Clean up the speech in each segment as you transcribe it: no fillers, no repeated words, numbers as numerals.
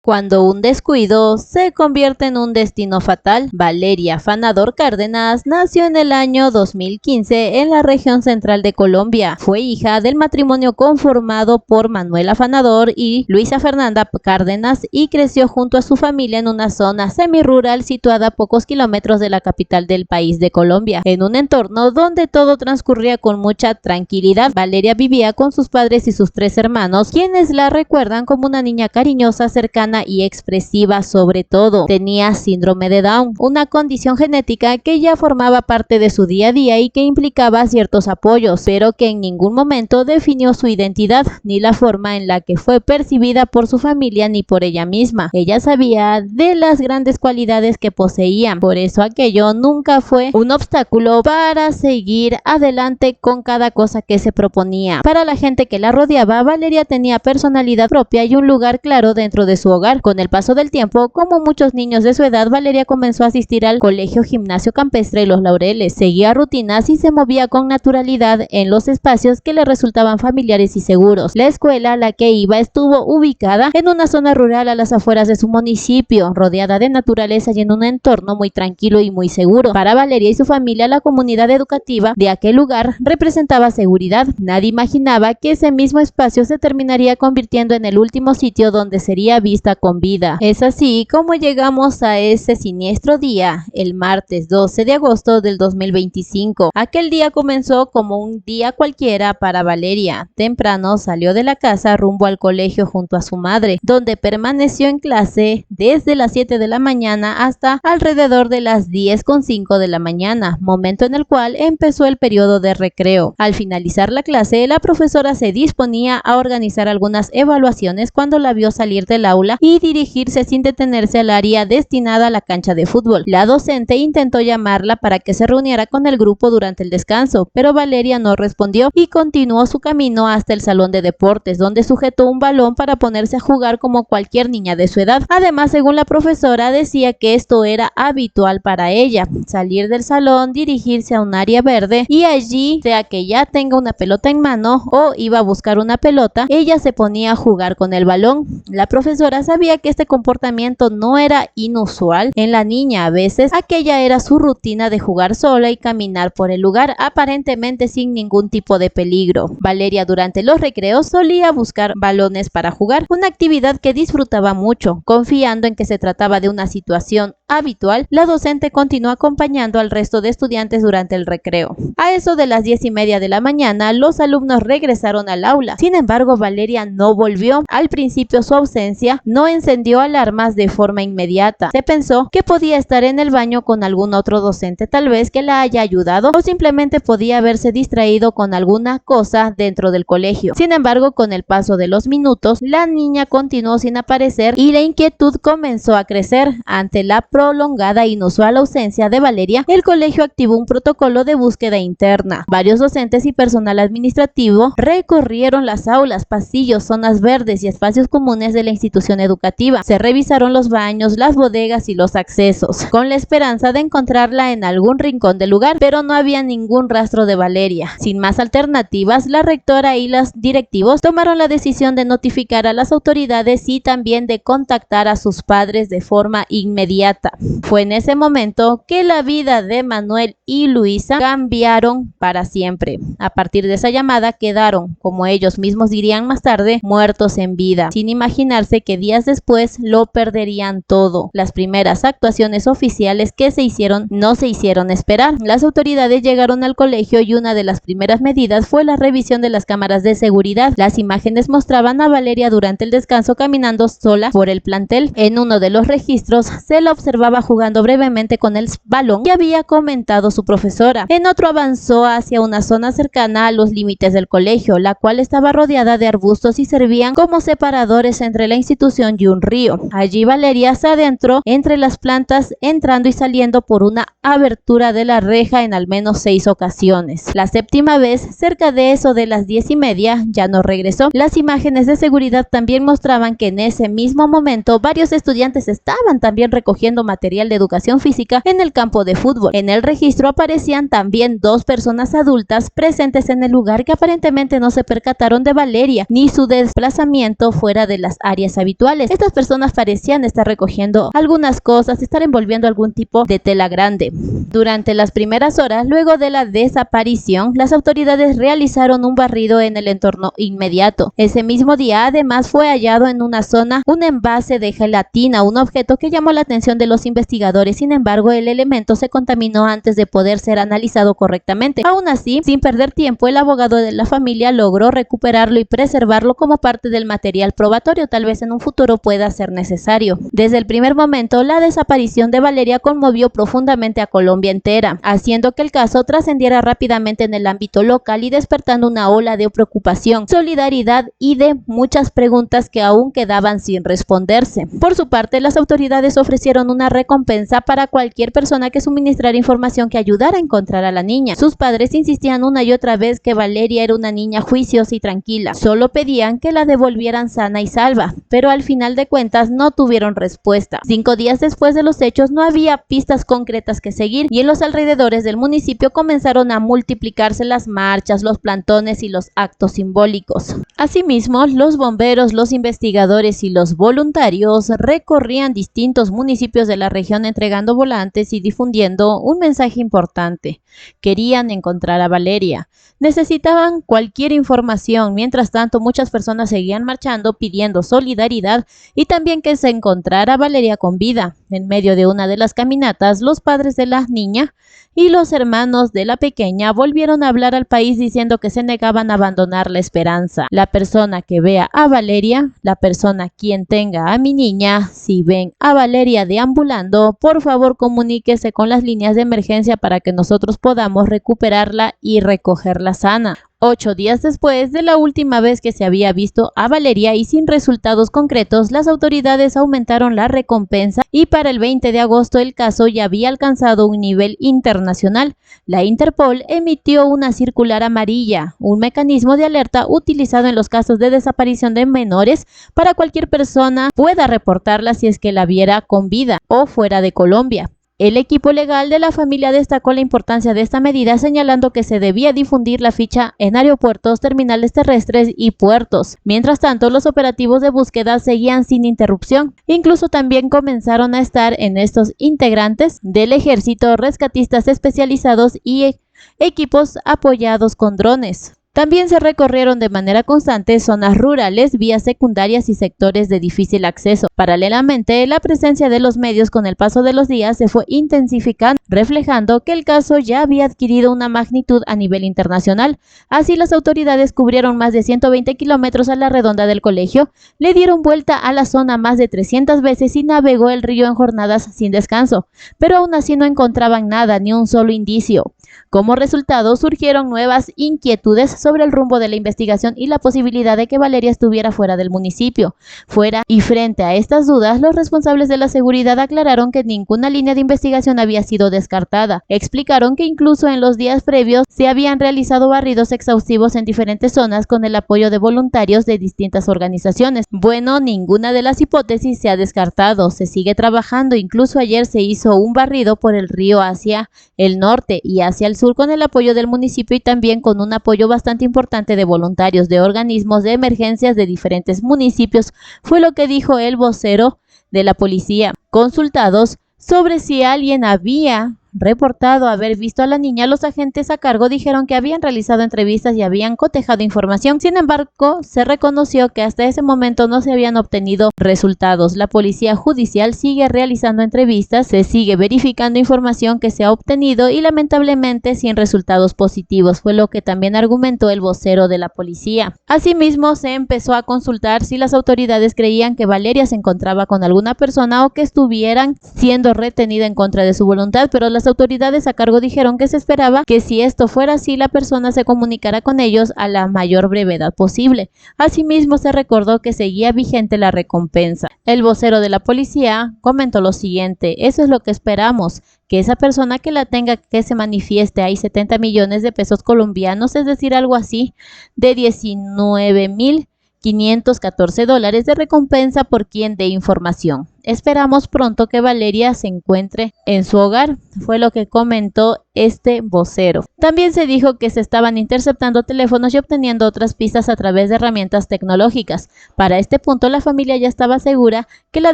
Cuando un descuido se convierte en un destino fatal. Valeria Fanador Cárdenas nació en el año 2015 en la región central de Colombia. Fue hija del matrimonio conformado por Manuel Afanador y Luisa Fernanda Cárdenas y creció junto a su familia en una zona semirural situada a pocos kilómetros de la capital del país de Colombia, en un entorno donde todo transcurría con mucha tranquilidad. Valeria vivía con sus padres y sus 3 hermanos, quienes la recuerdan como una niña cariñosa, cercana y expresiva. Sobre todo, tenía síndrome de Down, una condición genética que ya formaba parte de su día a día y que implicaba ciertos apoyos, pero que en ningún momento definió su identidad, ni la forma en la que fue percibida por su familia ni por ella misma. Ella sabía de las grandes cualidades que poseía, por eso aquello nunca fue un obstáculo para seguir adelante con cada cosa que se proponía. Para la gente que la rodeaba, Valeria tenía personalidad propia y un lugar claro dentro de su hogar. Con el paso del tiempo, como muchos niños de su edad, Valeria comenzó a asistir al colegio Gimnasio Campestre Los Laureles. Seguía rutinas y se movía con naturalidad en los espacios que le resultaban familiares y seguros. La escuela a la que iba estuvo ubicada en una zona rural a las afueras de su municipio, rodeada de naturaleza y en un entorno muy tranquilo y muy seguro. Para Valeria y su familia, la comunidad educativa de aquel lugar representaba seguridad. Nadie imaginaba que ese mismo espacio se terminaría convirtiendo en el último sitio donde sería vista con vida. Es así como llegamos a ese siniestro día, el martes 12 de agosto del 2025. Aquel día comenzó como un día cualquiera para Valeria. Temprano salió de la casa rumbo al colegio junto a su madre, donde permaneció en clase desde las 7 de la mañana hasta alrededor de las 10:05 de la mañana, momento en el cual empezó el periodo de recreo. Al finalizar la clase, la profesora se disponía a organizar algunas evaluaciones cuando la vio salir del aula y dirigirse sin detenerse al área destinada a la cancha de fútbol. La docente intentó llamarla para que se reuniera con el grupo durante el descanso, pero Valeria no respondió y continuó su camino hasta el salón de deportes, donde sujetó un balón para ponerse a jugar como cualquier niña de su edad. Además, según la profesora, decía que esto era habitual para ella, salir del salón, dirigirse a un área verde y allí, sea que ya tenga una pelota en mano o iba a buscar una pelota, ella se ponía a jugar con el balón. La profesora sabía que este comportamiento no era inusual en la niña. A veces aquella era su rutina de jugar sola y caminar por el lugar aparentemente sin ningún tipo de peligro. Valeria durante los recreos solía buscar balones para jugar, una actividad que disfrutaba mucho. Confiando en que se trataba de una situación habitual, la docente continuó acompañando al resto de estudiantes durante el recreo. A eso de las 10:30 de la mañana, los alumnos regresaron al aula. Sin embargo, Valeria no volvió. Al principio su ausencia no encendió alarmas de forma inmediata. Se pensó que podía estar en el baño con algún otro docente, tal vez que la haya ayudado, o simplemente podía haberse distraído con alguna cosa dentro del colegio. Sin embargo, con el paso de los minutos, la niña continuó sin aparecer y la inquietud comenzó a crecer. Ante la prolongada e inusual ausencia de Valeria, el colegio activó un protocolo de búsqueda interna. Varios docentes y personal administrativo recorrieron las aulas, pasillos, zonas verdes y espacios comunes de la institución educativa. Se revisaron los baños, las bodegas y los accesos, con la esperanza de encontrarla en algún rincón del lugar, pero no había ningún rastro de Valeria. Sin más alternativas, la rectora y los directivos tomaron la decisión de notificar a las autoridades y también de contactar a sus padres de forma inmediata. Fue en ese momento que la vida de Manuel y Luisa cambiaron para siempre. A partir de esa llamada quedaron, como ellos mismos dirían más tarde, muertos en vida, sin imaginarse que días después lo perderían todo. Las primeras actuaciones oficiales que se hicieron no se hicieron esperar. Las autoridades llegaron al colegio y una de las primeras medidas fue la revisión de las cámaras de seguridad. Las imágenes mostraban a Valeria durante el descanso caminando sola por el plantel. En uno de los registros se la observaba jugando brevemente con el balón que había comentado su profesora. En otro avanzó hacia una zona cercana a los límites del colegio, la cual estaba rodeada de arbustos y servían como separadores entre la institución y un río. Allí Valeria se adentró entre las plantas, entrando y saliendo por una abertura de la reja en al menos 6 ocasiones. La séptima vez, cerca de eso de las 10:30, ya no regresó. Las imágenes de seguridad también mostraban que en ese mismo momento varios estudiantes estaban también recogiendo material de educación física en el campo de fútbol. En el registro aparecían también 2 personas adultas presentes en el lugar que aparentemente no se percataron de Valeria ni su desplazamiento fuera de las áreas habituales. inusuales. Estas personas parecían estar recogiendo algunas cosas, estar envolviendo algún tipo de tela grande. Durante las primeras horas, luego de la desaparición, las autoridades realizaron un barrido en el entorno inmediato. Ese mismo día, además, fue hallado en una zona un envase de gelatina, un objeto que llamó la atención de los investigadores. Sin embargo, el elemento se contaminó antes de poder ser analizado correctamente. Aún así, sin perder tiempo, el abogado de la familia logró recuperarlo y preservarlo como parte del material probatorio. Tal vez en un futuro pueda ser necesario. Desde el primer momento, la desaparición de Valeria conmovió profundamente a Colombia entera, haciendo que el caso trascendiera rápidamente en el ámbito local y despertando una ola de preocupación, solidaridad y de muchas preguntas que aún quedaban sin responderse. Por su parte, las autoridades ofrecieron una recompensa para cualquier persona que suministrara información que ayudara a encontrar a la niña. Sus padres insistían una y otra vez que Valeria era una niña juiciosa y tranquila. Solo pedían que la devolvieran sana y salva, pero al final de cuentas no tuvieron respuesta. 5 días después de los hechos no había pistas concretas que seguir y en los alrededores del municipio comenzaron a multiplicarse las marchas, los plantones y los actos simbólicos. Asimismo, los bomberos, los investigadores y los voluntarios recorrían distintos municipios de la región entregando volantes y difundiendo un mensaje importante. Querían encontrar a Valeria. Necesitaban cualquier información. Mientras tanto, muchas personas seguían marchando pidiendo solidaridad y también que se encontrara a Valeria con vida. En medio de una de las caminatas, los padres de la niña y los hermanos de la pequeña volvieron a hablar al país diciendo que se negaban a abandonar la esperanza. La persona que vea a Valeria, la persona quien tenga a mi niña, si ven a Valeria deambulando, por favor comuníquese con las líneas de emergencia para que nosotros podamos recuperarla y recogerla sana. 8 días después de la última vez que se había visto a Valeria y sin resultados concretos, las autoridades aumentaron la recompensa y para el 20 de agosto el caso ya había alcanzado un nivel internacional. La Interpol emitió una circular amarilla, un mecanismo de alerta utilizado en los casos de desaparición de menores para cualquier persona pueda reportarla si es que la viera con vida o fuera de Colombia. El equipo legal de la familia destacó la importancia de esta medida, señalando que se debía difundir la ficha en aeropuertos, terminales terrestres y puertos. Mientras tanto, los operativos de búsqueda seguían sin interrupción. Incluso también comenzaron a estar en estos integrantes del ejército, rescatistas especializados y equipos apoyados con drones. También se recorrieron de manera constante zonas rurales, vías secundarias y sectores de difícil acceso. Paralelamente, la presencia de los medios con el paso de los días se fue intensificando, reflejando que el caso ya había adquirido una magnitud a nivel internacional. Así, las autoridades cubrieron más de 120 kilómetros a la redonda del colegio, le dieron vuelta a la zona más de 300 veces y navegó el río en jornadas sin descanso, pero aún así no encontraban nada, ni un solo indicio. Como resultado, surgieron nuevas inquietudes sobre el rumbo de la investigación y la posibilidad de que Valeria estuviera fuera del municipio. Fuera y frente a estas dudas, los responsables de la seguridad aclararon que ninguna línea de investigación había sido descartada. Explicaron que incluso en los días previos se habían realizado barridos exhaustivos en diferentes zonas con el apoyo de voluntarios de distintas organizaciones. Bueno, ninguna de las hipótesis se ha descartado, se sigue trabajando. Incluso ayer se hizo un barrido por el río hacia el norte y hacia el sur con el apoyo del municipio y también con un apoyo bastante importante de voluntarios de organismos de emergencias de diferentes municipios, fue lo que dijo el vocero de la policía. Consultados sobre si alguien había reportado haber visto a la niña, los agentes a cargo dijeron que habían realizado entrevistas y habían cotejado información. Sin embargo, se reconoció que hasta ese momento no se habían obtenido resultados. La policía judicial sigue realizando entrevistas, se sigue verificando información que se ha obtenido y lamentablemente sin resultados positivos, fue lo que también argumentó el vocero de la policía. Asimismo, se empezó a consultar si las autoridades creían que Valeria se encontraba con alguna persona o que estuvieran siendo retenida en contra de su voluntad, pero las autoridades a cargo dijeron que se esperaba que si esto fuera así, la persona se comunicara con ellos a la mayor brevedad posible. Asimismo, se recordó que seguía vigente la recompensa. El vocero de la policía comentó lo siguiente: eso es lo que esperamos, que esa persona que la tenga que se manifieste. Hay 70 millones de pesos colombianos, es decir, algo así de 19.000 $514 de recompensa por quien dé información. Esperamos pronto que Valeria se encuentre en su hogar, fue lo que comentó este vocero. También se dijo que se estaban interceptando teléfonos y obteniendo otras pistas a través de herramientas tecnológicas. Para este punto, la familia ya estaba segura que la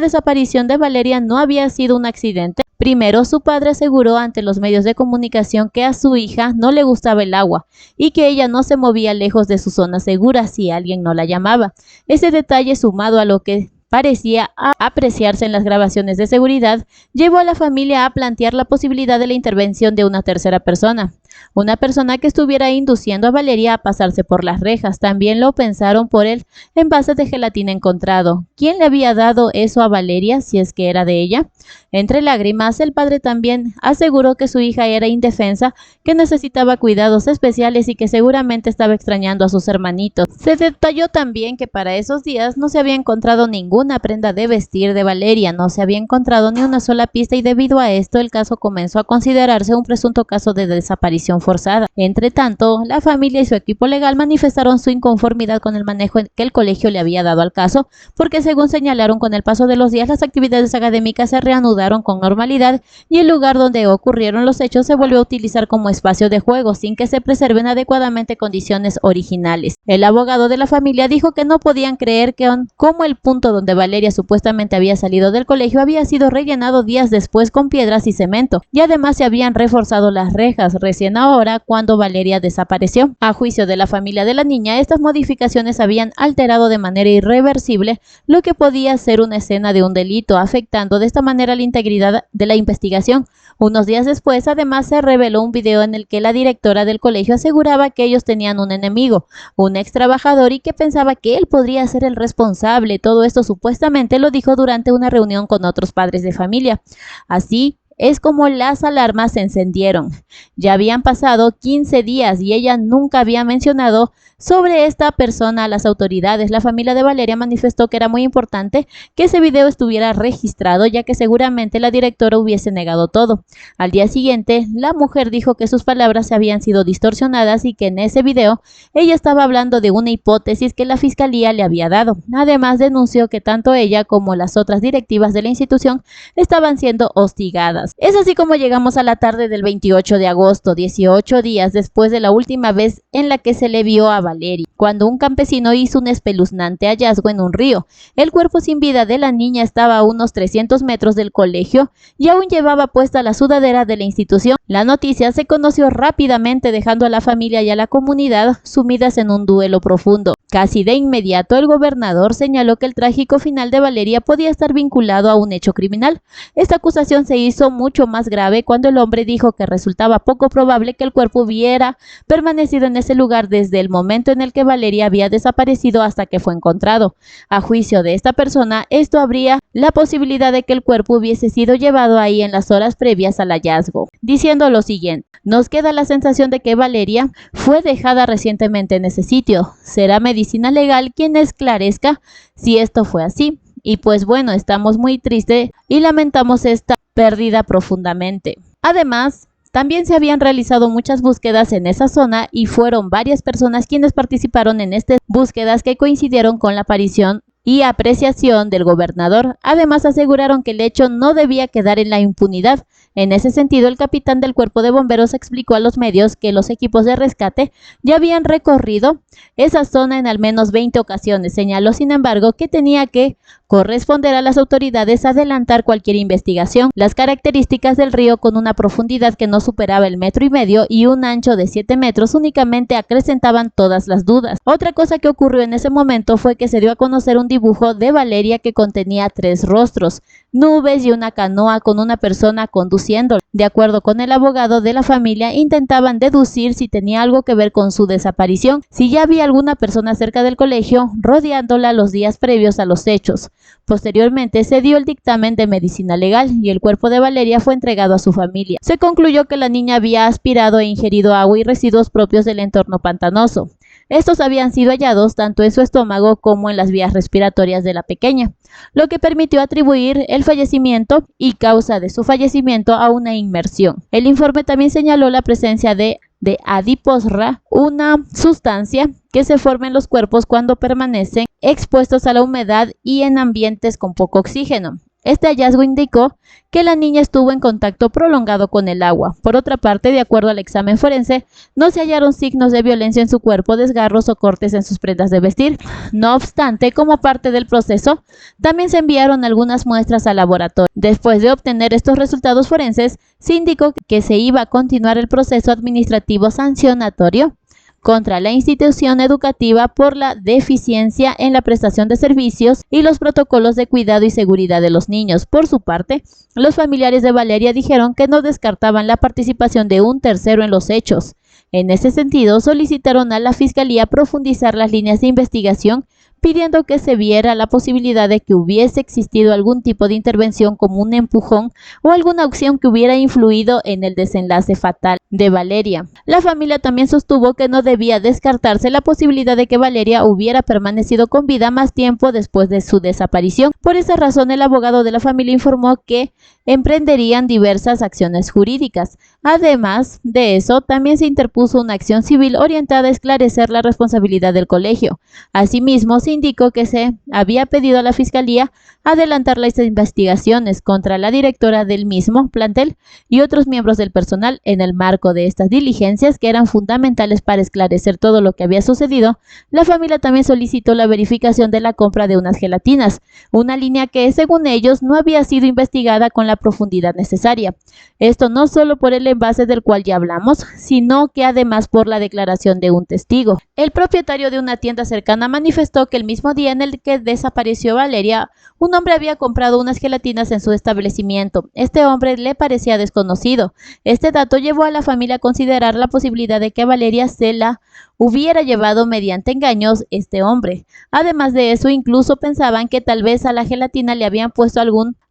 desaparición de Valeria no había sido un accidente. Primero, su padre aseguró ante los medios de comunicación que a su hija no le gustaba el agua y que ella no se movía lejos de su zona segura si alguien no la llamaba. Ese detalle, sumado a lo que parecía apreciarse en las grabaciones de seguridad, llevó a la familia a plantear la posibilidad de la intervención de una tercera persona. Una persona que estuviera induciendo a Valeria a pasarse por las rejas. También lo pensaron por el envase de gelatina encontrado. ¿Quién le había dado eso a Valeria si es que era de ella? Entre lágrimas, el padre también aseguró que su hija era indefensa, que necesitaba cuidados especiales y que seguramente estaba extrañando a sus hermanitos. Se detalló también que para esos días no se había encontrado ninguna prenda de vestir de Valeria, no se había encontrado ni una sola pista y debido a esto el caso comenzó a considerarse un presunto caso de desaparición forzada. Entre tanto, la familia y su equipo legal manifestaron su inconformidad con el manejo que el colegio le había dado al caso, porque según señalaron, con el paso de los días las actividades académicas se reanudaron con normalidad y el lugar donde ocurrieron los hechos se volvió a utilizar como espacio de juego sin que se preserven adecuadamente condiciones originales. El abogado de la familia dijo que no podían creer que como el punto donde Valeria supuestamente había salido del colegio había sido rellenado días después con piedras y cemento y además se habían reforzado las rejas recién ahora cuando Valeria desapareció. A juicio de la familia de la niña, estas modificaciones habían alterado de manera irreversible lo que podía ser una escena de un delito, afectando de esta manera la integridad de la investigación. Unos días después, además, se reveló un video en el que la directora del colegio aseguraba que ellos tenían un enemigo, un ex trabajador, y que pensaba que él podría ser el responsable. Todo esto supuestamente lo dijo durante una reunión con otros padres de familia. Así es como las alarmas se encendieron. Ya habían pasado 15 días y ella nunca había mencionado sobre esta persona a las autoridades. La familia de Valeria manifestó que era muy importante que ese video estuviera registrado, ya que seguramente la directora hubiese negado todo. Al día siguiente, la mujer dijo que sus palabras habían sido distorsionadas y que en ese video ella estaba hablando de una hipótesis que la fiscalía le había dado. Además, denunció que tanto ella como las otras directivas de la institución estaban siendo hostigadas. Es así como llegamos a la tarde del 28 de agosto, 18 días después de la última vez en la que se le vio a Valeria, cuando un campesino hizo un espeluznante hallazgo en un río. El cuerpo sin vida de la niña estaba a unos 300 metros del colegio y aún llevaba puesta la sudadera de la institución. La noticia se conoció rápidamente, dejando a la familia y a la comunidad sumidas en un duelo profundo. Casi de inmediato, el gobernador señaló que el trágico final de Valeria podía estar vinculado a un hecho criminal. Esta acusación se hizo mucho más grave cuando el hombre dijo que resultaba poco probable que el cuerpo hubiera permanecido en ese lugar desde el momento en el que Valeria había desaparecido hasta que fue encontrado. A juicio de esta persona, esto habría la posibilidad de que el cuerpo hubiese sido llevado ahí en las horas previas al hallazgo, diciendo lo siguiente: nos queda la sensación de que Valeria fue dejada recientemente en ese sitio. Será medicina legal quien esclarezca si esto fue así. Y pues bueno, estamos muy tristes y lamentamos esta pérdida profundamente. Además, también se habían realizado muchas búsquedas en esa zona y fueron varias personas quienes participaron en estas búsquedas que coincidieron con la aparición y apreciación del gobernador. Además, aseguraron que el hecho no debía quedar en la impunidad. En ese sentido, el capitán del cuerpo de bomberos explicó a los medios que los equipos de rescate ya habían recorrido esa zona en al menos 20 ocasiones. Señaló, sin embargo, que tenía que corresponder a las autoridades adelantar cualquier investigación. Las características del río, con una profundidad que no superaba el 1,5 metros y un ancho de 7 metros, únicamente acrecentaban todas las dudas. Otra cosa que ocurrió en ese momento fue que se dio a conocer un dibujo de Valeria que contenía 3 rostros, nubes y una canoa con una persona conduciendo. De acuerdo con el abogado de la familia, intentaban deducir si tenía algo que ver con su desaparición, si ya había alguna persona cerca del colegio rodeándola los días previos a los hechos. Posteriormente se dio el dictamen de medicina legal y el cuerpo de Valeria fue entregado a su familia. Se concluyó que la niña había aspirado e ingerido agua y residuos propios del entorno pantanoso. Estos habían sido hallados tanto en su estómago como en las vías respiratorias de la pequeña, lo que permitió atribuir el fallecimiento y causa de su fallecimiento a una inmersión. El informe también señaló la presencia de de adiposra, una sustancia que se forma en los cuerpos cuando permanecen expuestos a la humedad y en ambientes con poco oxígeno. Este hallazgo indicó que la niña estuvo en contacto prolongado con el agua. Por otra parte, de acuerdo al examen forense, no se hallaron signos de violencia en su cuerpo, desgarros o cortes en sus prendas de vestir. No obstante, como parte del proceso, también se enviaron algunas muestras al laboratorio. Después de obtener estos resultados forenses, se indicó que se iba a continuar el proceso administrativo sancionatorio contra la institución educativa por la deficiencia en la prestación de servicios y los protocolos de cuidado y seguridad de los niños. Por su parte, los familiares de Valeria dijeron que no descartaban la participación de un tercero en los hechos. En ese sentido, solicitaron a la Fiscalía profundizar las líneas de investigación, pidiendo que se viera la posibilidad de que hubiese existido algún tipo de intervención como un empujón o alguna acción que hubiera influido en el desenlace fatal de Valeria. La familia también sostuvo que no debía descartarse la posibilidad de que Valeria hubiera permanecido con vida más tiempo después de su desaparición. Por esa razón, el abogado de la familia informó que emprenderían diversas acciones jurídicas. Además de eso, también se interpuso una acción civil orientada a esclarecer la responsabilidad del colegio. Asimismo, se indicó que se había pedido a la Fiscalía adelantar las investigaciones contra la directora del mismo plantel y otros miembros del personal en el marco de estas diligencias que eran fundamentales para esclarecer todo lo que había sucedido. La familia también solicitó la verificación de la compra de unas gelatinas, una línea que, según ellos, no había sido investigada con la profundidad necesaria. Esto no solo por el envase del cual ya hablamos, sino que además por la declaración de un testigo. El propietario de una tienda cercana manifestó que el mismo día en el que desapareció Valeria, un hombre había comprado unas gelatinas en su establecimiento. Este hombre le parecía desconocido. Este dato llevó a la familia a considerar la posibilidad de que Valeria se la hubiera llevado mediante engaños este hombre. Además de eso, incluso pensaban que tal vez a la gelatina le habían puesto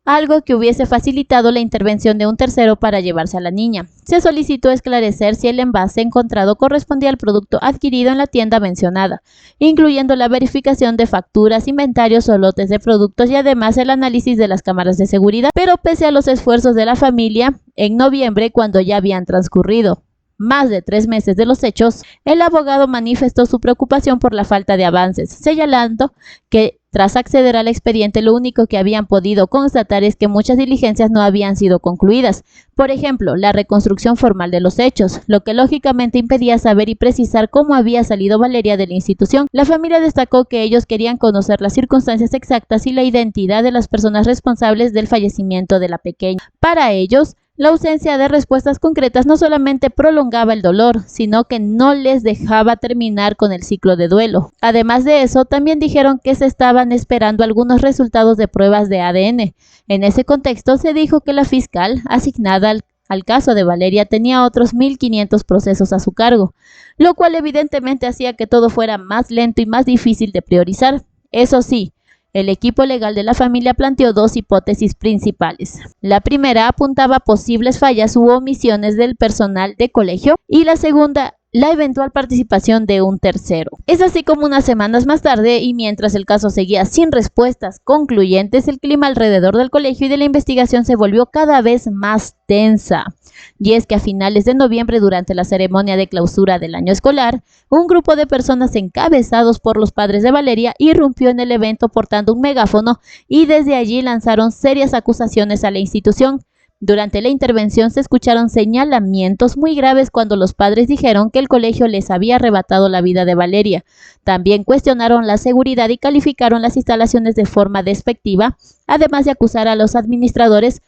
algo que hubiese facilitado la intervención de un tercero para llevarse a la niña. Se solicitó esclarecer si el envase encontrado correspondía al producto adquirido en la tienda mencionada, incluyendo la verificación de facturas, inventarios o lotes de productos y además el análisis de las cámaras de seguridad. Pero pese a los esfuerzos de la familia, en noviembre, cuando ya habían transcurrido más de 3 meses de los hechos, el abogado manifestó su preocupación por la falta de avances, señalando que tras acceder al expediente, lo único que habían podido constatar es que muchas diligencias no habían sido concluidas. Por ejemplo, la reconstrucción formal de los hechos, lo que lógicamente impedía saber y precisar cómo había salido Valeria de la institución. La familia destacó que ellos querían conocer las circunstancias exactas y la identidad de las personas responsables del fallecimiento de la pequeña. Para ellos, la ausencia de respuestas concretas no solamente prolongaba el dolor, sino que no les dejaba terminar con el ciclo de duelo. Además de eso, también dijeron que se estaban esperando algunos resultados de pruebas de ADN. En ese contexto, se dijo que la fiscal asignada al caso de Valeria tenía otros 1.500 procesos a su cargo, lo cual evidentemente hacía que todo fuera más lento y más difícil de priorizar. Eso sí, el equipo legal de la familia planteó 2 hipótesis principales. La primera apuntaba a posibles fallas u omisiones del personal de colegio y la segunda, la eventual participación de un tercero. Es así como unas semanas más tarde, y mientras el caso seguía sin respuestas concluyentes, el clima alrededor del colegio y de la investigación se volvió cada vez más tensa. Y es que a finales de noviembre, durante la ceremonia de clausura del año escolar, un grupo de personas encabezados por los padres de Valeria irrumpió en el evento portando un megáfono y desde allí lanzaron serias acusaciones a la institución. Durante la intervención se escucharon señalamientos muy graves cuando los padres dijeron que el colegio les había arrebatado la vida de Valeria. También cuestionaron la seguridad y calificaron las instalaciones de forma despectiva, además de acusar a los administradores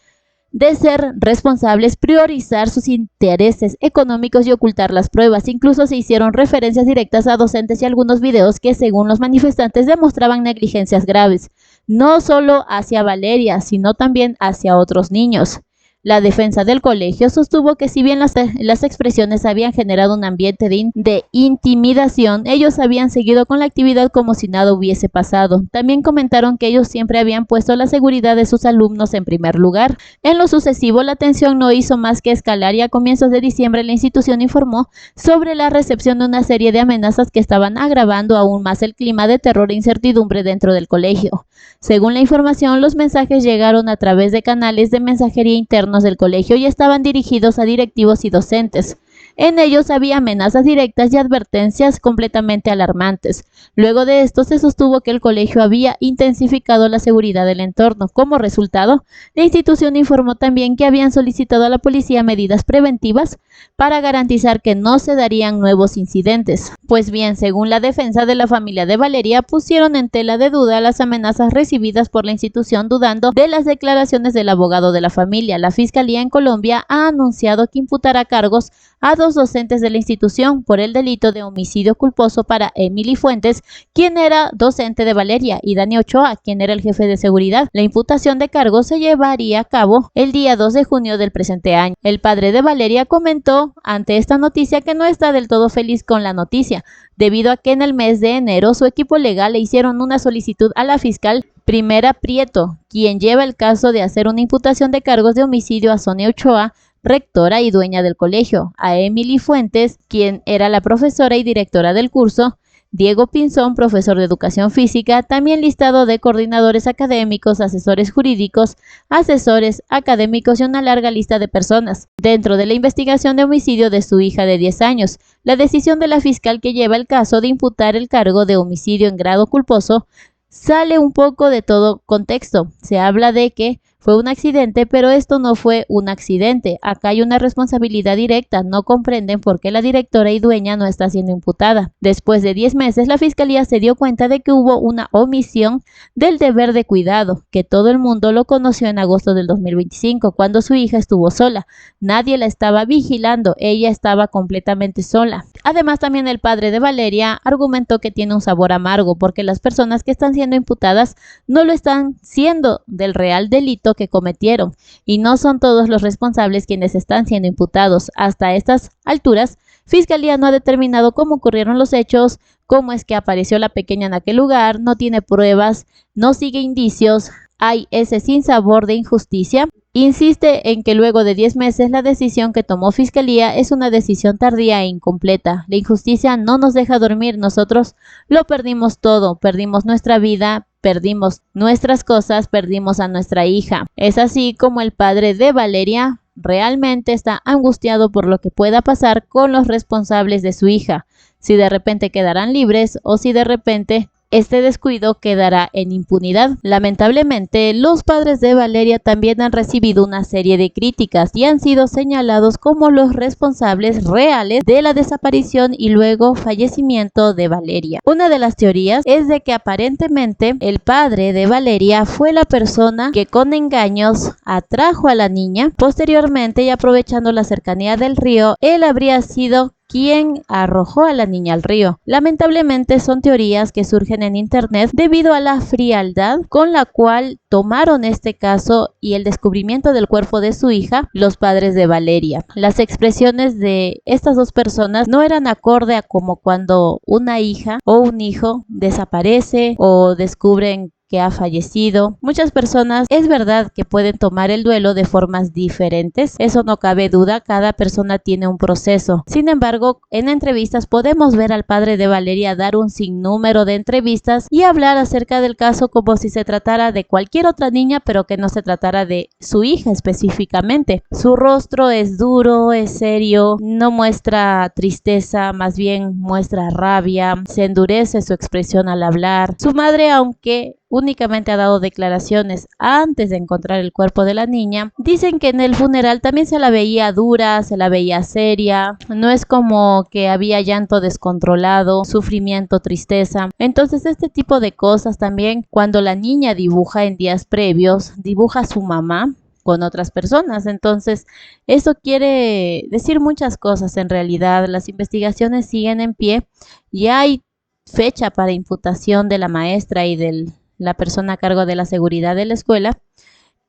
de ser responsables, priorizar sus intereses económicos y ocultar las pruebas. Incluso se hicieron referencias directas a docentes y algunos videos que, según los manifestantes, demostraban negligencias graves, no solo hacia Valeria, sino también hacia otros niños. La defensa del colegio sostuvo que si bien las expresiones habían generado un ambiente de intimidación, ellos habían seguido con la actividad como si nada hubiese pasado. También comentaron que ellos siempre habían puesto la seguridad de sus alumnos en primer lugar. En lo sucesivo, la tensión no hizo más que escalar y a comienzos de diciembre la institución informó sobre la recepción de una serie de amenazas que estaban agravando aún más el clima de terror e incertidumbre dentro del colegio. Según la información, los mensajes llegaron a través de canales de mensajería internos del colegio y estaban dirigidos a directivos y docentes. En ellos había amenazas directas y advertencias completamente alarmantes. Luego de esto se sostuvo que el colegio había intensificado la seguridad del entorno. Como resultado, la institución informó también que habían solicitado a la policía medidas preventivas para garantizar que no se darían nuevos incidentes. Pues bien, según la defensa de la familia de Valeria, pusieron en tela de duda las amenazas recibidas por la institución, dudando de las declaraciones del abogado de la familia. La Fiscalía en Colombia ha anunciado que imputará cargos a 2 docentes de la institución por el delito de homicidio culposo para Emily Fuentes, quien era docente de Valeria, y Dani Ochoa, quien era el jefe de seguridad. La imputación de cargos se llevaría a cabo el día 2 de junio del presente año. El padre de Valeria comentó ante esta noticia que no está del todo feliz con la noticia, debido a que en el mes de enero su equipo legal le hicieron una solicitud a la fiscal Primera Prieto, quien lleva el caso de hacer una imputación de cargos de homicidio a Sonia Ochoa, rectora y dueña del colegio, a Emily Fuentes, quien era la profesora y directora del curso, Diego Pinzón, profesor de educación física, también listado de coordinadores académicos, asesores jurídicos, asesores académicos y una larga lista de personas, dentro de la investigación de homicidio de su hija de 10 años. La decisión de la fiscal que lleva el caso de imputar el cargo de homicidio en grado culposo sale un poco de todo contexto. Se habla de que fue un accidente, pero esto no fue un accidente. Acá hay una responsabilidad directa. No comprenden por qué la directora y dueña no está siendo imputada. Después de 10 meses, la fiscalía se dio cuenta de que hubo una omisión del deber de cuidado, que todo el mundo lo conoció en agosto del 2025, cuando su hija estuvo sola. Nadie la estaba vigilando, ella estaba completamente sola. Además, también el padre de Valeria argumentó que tiene un sabor amargo, porque las personas que están siendo imputadas no lo están siendo del real delito que cometieron, y no son todos los responsables quienes están siendo imputados. Hasta estas alturas, Fiscalía no ha determinado cómo ocurrieron los hechos, cómo es que apareció la pequeña en aquel lugar, no tiene pruebas, no sigue indicios, hay ese sinsabor de injusticia. Insiste en que luego de 10 meses la decisión que tomó Fiscalía es una decisión tardía e incompleta. La injusticia no nos deja dormir, nosotros lo perdimos todo, perdimos nuestra vida, perdimos nuestras cosas, perdimos a nuestra hija. Es así como el padre de Valeria realmente está angustiado por lo que pueda pasar con los responsables de su hija, si de repente quedarán libres o si de repente este descuido quedará en impunidad. Lamentablemente, los padres de Valeria también han recibido una serie de críticas y han sido señalados como los responsables reales de la desaparición y luego fallecimiento de Valeria. Una de las teorías es de que aparentemente el padre de Valeria fue la persona que con engaños atrajo a la niña. Posteriormente, y aprovechando la cercanía del río, él habría sido quien arrojó a la niña al río. Lamentablemente son teorías que surgen en internet debido a la frialdad con la cual tomaron este caso y el descubrimiento del cuerpo de su hija los padres de Valeria. Las expresiones de estas dos personas no eran acorde a como cuando una hija o un hijo desaparece o descubren que ha fallecido. Muchas personas, es verdad que pueden tomar el duelo de formas diferentes, eso no cabe duda, cada persona tiene un proceso. Sin embargo, en entrevistas podemos ver al padre de Valeria dar un sinnúmero de entrevistas y hablar acerca del caso como si se tratara de cualquier otra niña, pero que no se tratara de su hija específicamente. Su rostro es duro, es serio, no muestra tristeza, más bien muestra rabia, se endurece su expresión al hablar. Su madre, aunque únicamente ha dado declaraciones antes de encontrar el cuerpo de la niña, dicen que en el funeral también se la veía dura, se la veía seria, no es como que había llanto descontrolado, sufrimiento, tristeza. Entonces este tipo de cosas también, cuando la niña dibuja en días previos, dibuja a su mamá con otras personas, entonces eso quiere decir muchas cosas. En realidad las investigaciones siguen en pie y hay fecha para imputación de la maestra y de la persona a cargo de la seguridad de la escuela,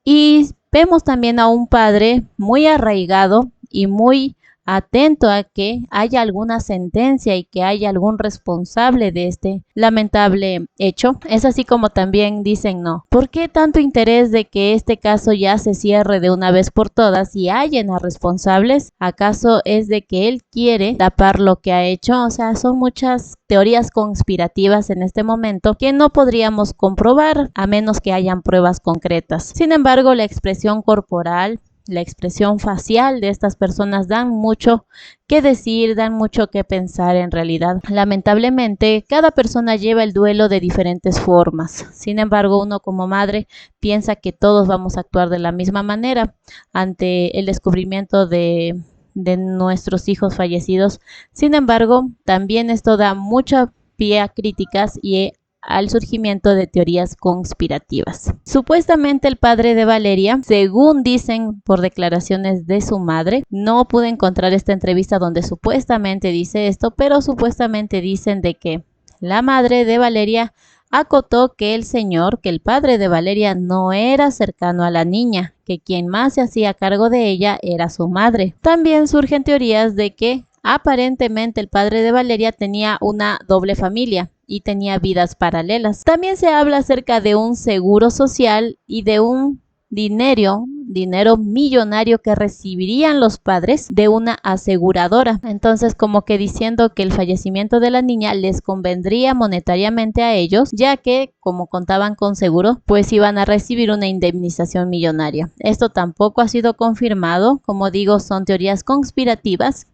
y vemos también a un padre muy arraigado y muy atento a que haya alguna sentencia y que haya algún responsable de este lamentable hecho. Es así como también dicen, no, ¿por qué tanto interés de que este caso ya se cierre de una vez por todas y hayan a responsables? ¿Acaso es de que él quiere tapar lo que ha hecho? O sea, son muchas teorías conspirativas en este momento que no podríamos comprobar a menos que hayan pruebas concretas. Sin embargo, la expresión corporal, la expresión facial de estas personas dan mucho que decir, dan mucho que pensar en realidad. Lamentablemente, cada persona lleva el duelo de diferentes formas. Sin embargo, uno como madre piensa que todos vamos a actuar de la misma manera ante el descubrimiento de nuestros hijos fallecidos. Sin embargo, también esto da mucha pie a críticas y al surgimiento de teorías conspirativas. Supuestamente el padre de Valeria, según dicen por declaraciones de su madre, no pude encontrar esta entrevista donde supuestamente dice esto, pero supuestamente dicen de que la madre de Valeria acotó que el padre de Valeria, no era cercano a la niña, que quien más se hacía cargo de ella era su madre. También surgen teorías de que aparentemente el padre de Valeria tenía una doble familia y tenía vidas paralelas. También se habla acerca de un seguro social y de un dinero millonario que recibirían los padres de una aseguradora. Entonces, como que diciendo que el fallecimiento de la niña les convendría monetariamente a ellos, ya que como contaban con seguro, pues iban a recibir una indemnización millonaria. Esto tampoco ha sido confirmado. Como digo, son teorías conspirativas.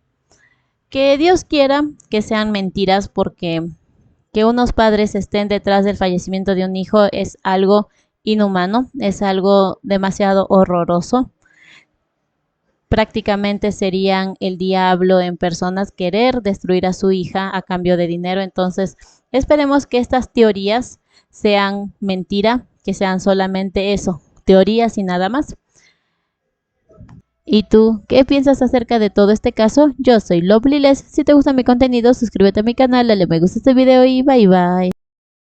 Que Dios quiera que sean mentiras, porque que unos padres estén detrás del fallecimiento de un hijo es algo inhumano, es algo demasiado horroroso. Prácticamente serían el diablo en personas, querer destruir a su hija a cambio de dinero. Entonces, esperemos que estas teorías sean mentira, que sean solamente eso, teorías y nada más. ¿Y tú qué piensas acerca de todo este caso? Yo soy Lovelyless. Si te gusta mi contenido, suscríbete a mi canal, dale me gusta a este video y bye bye.